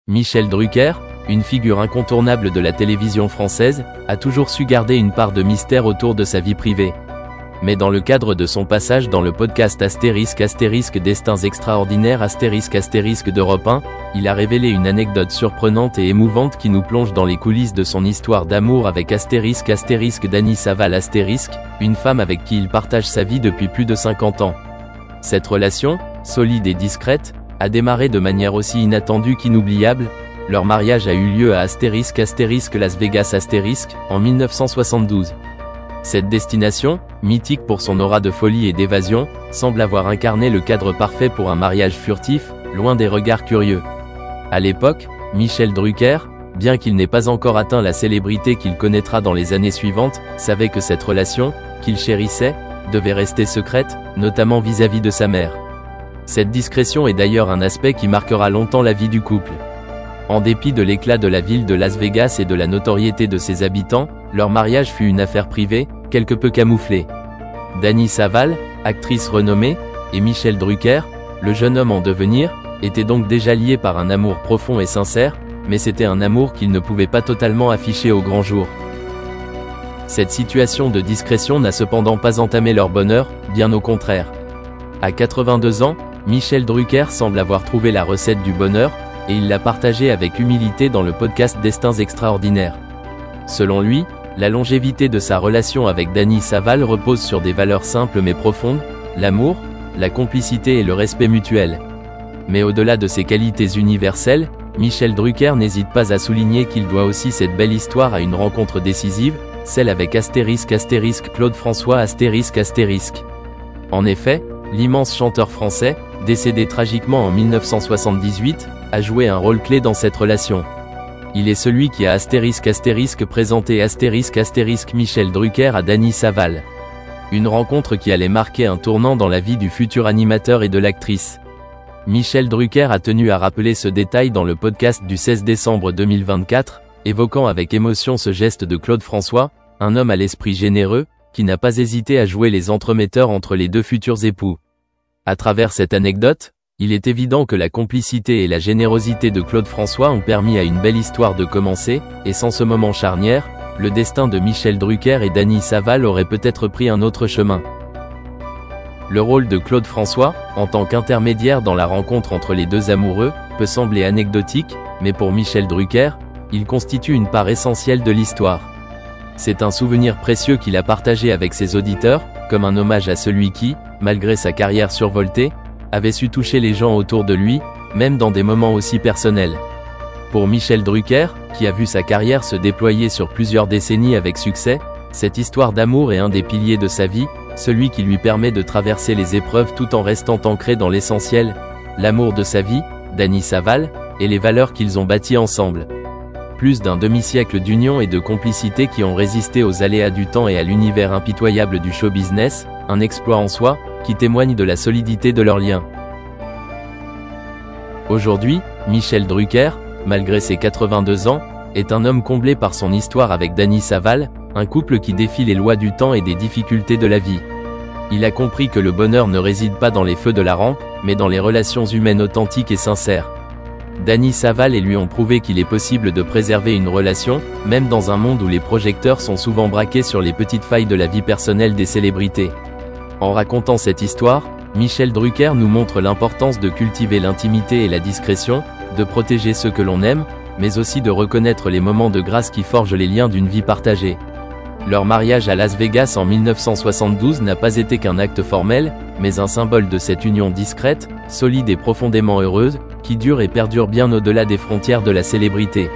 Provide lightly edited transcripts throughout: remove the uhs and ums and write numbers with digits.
Michel Drucker, une figure incontournable de la télévision française, a toujours su garder une part de mystère autour de sa vie privée. Mais dans le cadre de son passage dans le podcast * Destins extraordinaires * d'Europe 1, il a révélé une anecdote surprenante et émouvante qui nous plonge dans les coulisses de son histoire d'amour avec * Dany Saval *, une femme avec qui il partage sa vie depuis plus de 50 ans. Cette relation, solide et discrète, a démarré de manière aussi inattendue qu'inoubliable. Leur mariage a eu lieu à * Las Vegas * en 1972. Cette destination, mythique pour son aura de folie et d'évasion, semble avoir incarné le cadre parfait pour un mariage furtif, loin des regards curieux. À l'époque, Michel Drucker, bien qu'il n'ait pas encore atteint la célébrité qu'il connaîtra dans les années suivantes, savait que cette relation, qu'il chérissait, devait rester secrète, notamment vis-à-vis de sa mère. Cette discrétion est d'ailleurs un aspect qui marquera longtemps la vie du couple. En dépit de l'éclat de la ville de Las Vegas et de la notoriété de ses habitants, leur mariage fut une affaire privée, quelque peu camouflée. Dany Saval, actrice renommée, et Michel Drucker, le jeune homme en devenir, étaient donc déjà liés par un amour profond et sincère, mais c'était un amour qu'ils ne pouvaient pas totalement afficher au grand jour. Cette situation de discrétion n'a cependant pas entamé leur bonheur, bien au contraire. À 82 ans, Michel Drucker semble avoir trouvé la recette du bonheur, et il l'a partagée avec humilité dans le podcast Destins extraordinaires. Selon lui, la longévité de sa relation avec Dany Saval repose sur des valeurs simples mais profondes, l'amour, la complicité et le respect mutuel. Mais au-delà de ces qualités universelles, Michel Drucker n'hésite pas à souligner qu'il doit aussi cette belle histoire à une rencontre décisive, celle avec * Claude François *. En effet, l'immense chanteur français, décédé tragiquement en 1978, a joué un rôle clé dans cette relation. Il est celui qui a * présenté * Michel Drucker à Dany Saval. Une rencontre qui allait marquer un tournant dans la vie du futur animateur et de l'actrice. Michel Drucker a tenu à rappeler ce détail dans le podcast du 16 décembre 2024, évoquant avec émotion ce geste de Claude François, un homme à l'esprit généreux, qui n'a pas hésité à jouer les entremetteurs entre les deux futurs époux. À travers cette anecdote, il est évident que la complicité et la générosité de Claude François ont permis à une belle histoire de commencer, et sans ce moment charnière, le destin de Michel Drucker et Dany Saval aurait peut-être pris un autre chemin. Le rôle de Claude François, en tant qu'intermédiaire dans la rencontre entre les deux amoureux, peut sembler anecdotique, mais pour Michel Drucker, il constitue une part essentielle de l'histoire. C'est un souvenir précieux qu'il a partagé avec ses auditeurs, comme un hommage à celui qui, malgré sa carrière survoltée, avait su toucher les gens autour de lui, même dans des moments aussi personnels. Pour Michel Drucker, qui a vu sa carrière se déployer sur plusieurs décennies avec succès, cette histoire d'amour est un des piliers de sa vie, celui qui lui permet de traverser les épreuves tout en restant ancré dans l'essentiel, l'amour de sa vie, Dany Saval, et les valeurs qu'ils ont bâties ensemble. Plus d'un demi-siècle d'union et de complicité qui ont résisté aux aléas du temps et à l'univers impitoyable du show business, un exploit en soi, qui témoigne de la solidité de leur lien. Aujourd'hui, Michel Drucker, malgré ses 82 ans, est un homme comblé par son histoire avec Dany Saval, un couple qui défie les lois du temps et des difficultés de la vie. Il a compris que le bonheur ne réside pas dans les feux de la rampe, mais dans les relations humaines authentiques et sincères. Dany Saval et lui ont prouvé qu'il est possible de préserver une relation, même dans un monde où les projecteurs sont souvent braqués sur les petites failles de la vie personnelle des célébrités. En racontant cette histoire, Michel Drucker nous montre l'importance de cultiver l'intimité et la discrétion, de protéger ceux que l'on aime, mais aussi de reconnaître les moments de grâce qui forgent les liens d'une vie partagée. Leur mariage à Las Vegas en 1972 n'a pas été qu'un acte formel, mais un symbole de cette union discrète, solide et profondément heureuse, qui dure et perdure bien au-delà des frontières de la célébrité.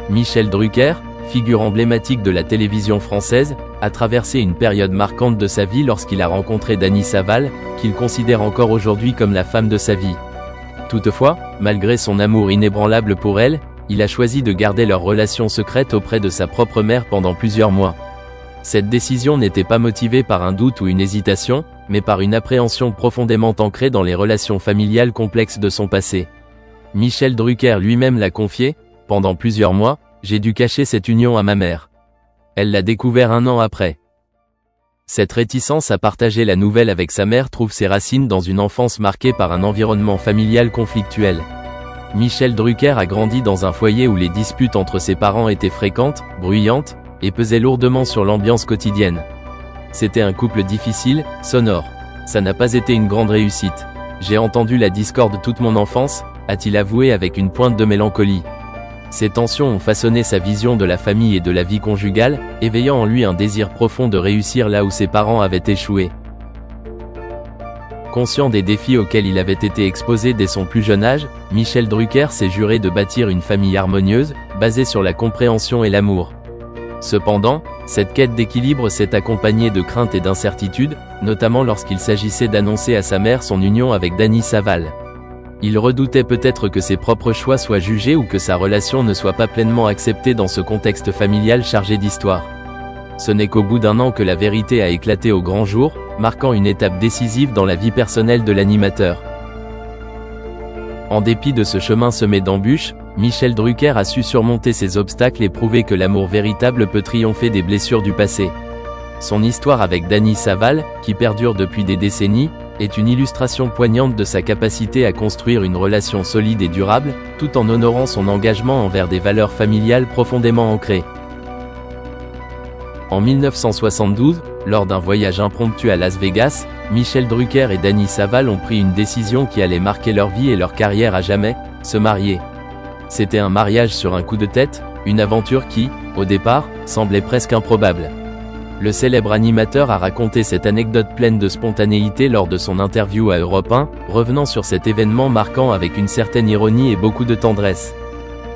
Michel Drucker, figure emblématique de la télévision française, a traversé une période marquante de sa vie lorsqu'il a rencontré Dany Saval, qu'il considère encore aujourd'hui comme la femme de sa vie. Toutefois, malgré son amour inébranlable pour elle, il a choisi de garder leur relation secrète auprès de sa propre mère pendant plusieurs mois. Cette décision n'était pas motivée par un doute ou une hésitation, mais par une appréhension profondément ancrée dans les relations familiales complexes de son passé. Michel Drucker lui-même l'a confié, « Pendant plusieurs mois, j'ai dû cacher cette union à ma mère. Elle l'a découvert un an après. » Cette réticence à partager la nouvelle avec sa mère trouve ses racines dans une enfance marquée par un environnement familial conflictuel. Michel Drucker a grandi dans un foyer où les disputes entre ses parents étaient fréquentes, bruyantes, et pesaient lourdement sur l'ambiance quotidienne. C'était un couple difficile, sonore. Ça n'a pas été une grande réussite. J'ai entendu la discorde toute mon enfance, a-t-il avoué avec une pointe de mélancolie. Ces tensions ont façonné sa vision de la famille et de la vie conjugale, éveillant en lui un désir profond de réussir là où ses parents avaient échoué. Conscient des défis auxquels il avait été exposé dès son plus jeune âge, Michel Drucker s'est juré de bâtir une famille harmonieuse, basée sur la compréhension et l'amour. Cependant, cette quête d'équilibre s'est accompagnée de craintes et d'incertitudes, notamment lorsqu'il s'agissait d'annoncer à sa mère son union avec Dany Saval. Il redoutait peut-être que ses propres choix soient jugés ou que sa relation ne soit pas pleinement acceptée dans ce contexte familial chargé d'histoire. Ce n'est qu'au bout d'un an que la vérité a éclaté au grand jour, marquant une étape décisive dans la vie personnelle de l'animateur. En dépit de ce chemin semé d'embûches, Michel Drucker a su surmonter ces obstacles et prouver que l'amour véritable peut triompher des blessures du passé. Son histoire avec Dany Saval, qui perdure depuis des décennies, est une illustration poignante de sa capacité à construire une relation solide et durable, tout en honorant son engagement envers des valeurs familiales profondément ancrées. En 1972, lors d'un voyage impromptu à Las Vegas, Michel Drucker et Dany Saval ont pris une décision qui allait marquer leur vie et leur carrière à jamais, se marier. C'était un mariage sur un coup de tête, une aventure qui, au départ, semblait presque improbable. Le célèbre animateur a raconté cette anecdote pleine de spontanéité lors de son interview à Europe 1, revenant sur cet événement marquant avec une certaine ironie et beaucoup de tendresse.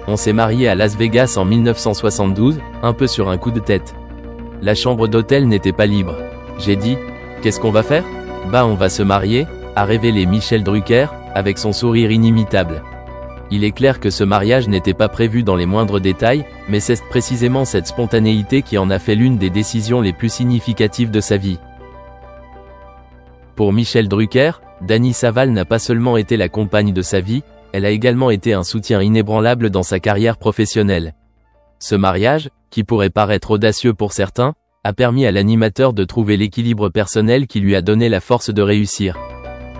On s'est marié à Las Vegas en 1972, un peu sur un coup de tête. La chambre d'hôtel n'était pas libre. J'ai dit, qu'est-ce qu'on va faire? Bah on va se marier, a révélé Michel Drucker, avec son sourire inimitable. Il est clair que ce mariage n'était pas prévu dans les moindres détails, mais c'est précisément cette spontanéité qui en a fait l'une des décisions les plus significatives de sa vie. Pour Michel Drucker, Dany Saval n'a pas seulement été la compagne de sa vie, elle a également été un soutien inébranlable dans sa carrière professionnelle. Ce mariage, qui pourrait paraître audacieux pour certains, a permis à l'animateur de trouver l'équilibre personnel qui lui a donné la force de réussir.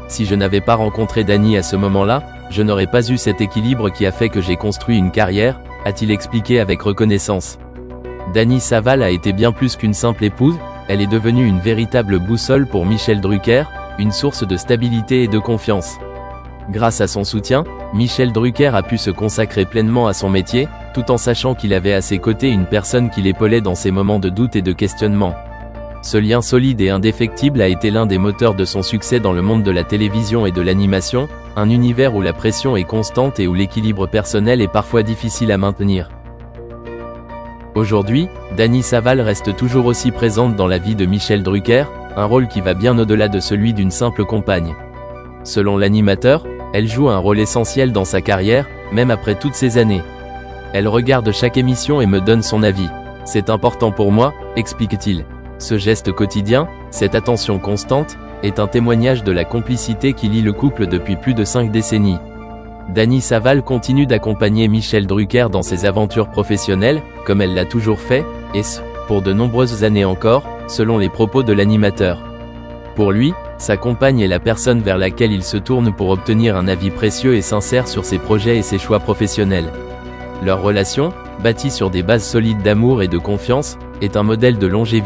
Si je n'avais pas rencontré Dany à ce moment-là, je n'aurais pas eu cet équilibre qui a fait que j'ai construit une carrière, a-t-il expliqué avec reconnaissance. Dany Saval a été bien plus qu'une simple épouse, elle est devenue une véritable boussole pour Michel Drucker, une source de stabilité et de confiance. Grâce à son soutien, Michel Drucker a pu se consacrer pleinement à son métier, tout en sachant qu'il avait à ses côtés une personne qui l'épaulait dans ses moments de doute et de questionnement. Ce lien solide et indéfectible a été l'un des moteurs de son succès dans le monde de la télévision et de l'animation, un univers où la pression est constante et où l'équilibre personnel est parfois difficile à maintenir. Aujourd'hui, Dany Saval reste toujours aussi présente dans la vie de Michel Drucker, un rôle qui va bien au-delà de celui d'une simple compagne. Selon l'animateur, elle joue un rôle essentiel dans sa carrière, même après toutes ces années. Elle regarde chaque émission et me donne son avis. C'est important pour moi, explique-t-il. Ce geste quotidien, cette attention constante, est un témoignage de la complicité qui lie le couple depuis plus de 5 décennies. Dany Saval continue d'accompagner Michel Drucker dans ses aventures professionnelles, comme elle l'a toujours fait, et ce, pour de nombreuses années encore, selon les propos de l'animateur. Pour lui, sa compagne est la personne vers laquelle il se tourne pour obtenir un avis précieux et sincère sur ses projets et ses choix professionnels. Leur relation, bâtie sur des bases solides d'amour et de confiance, est un modèle de longévité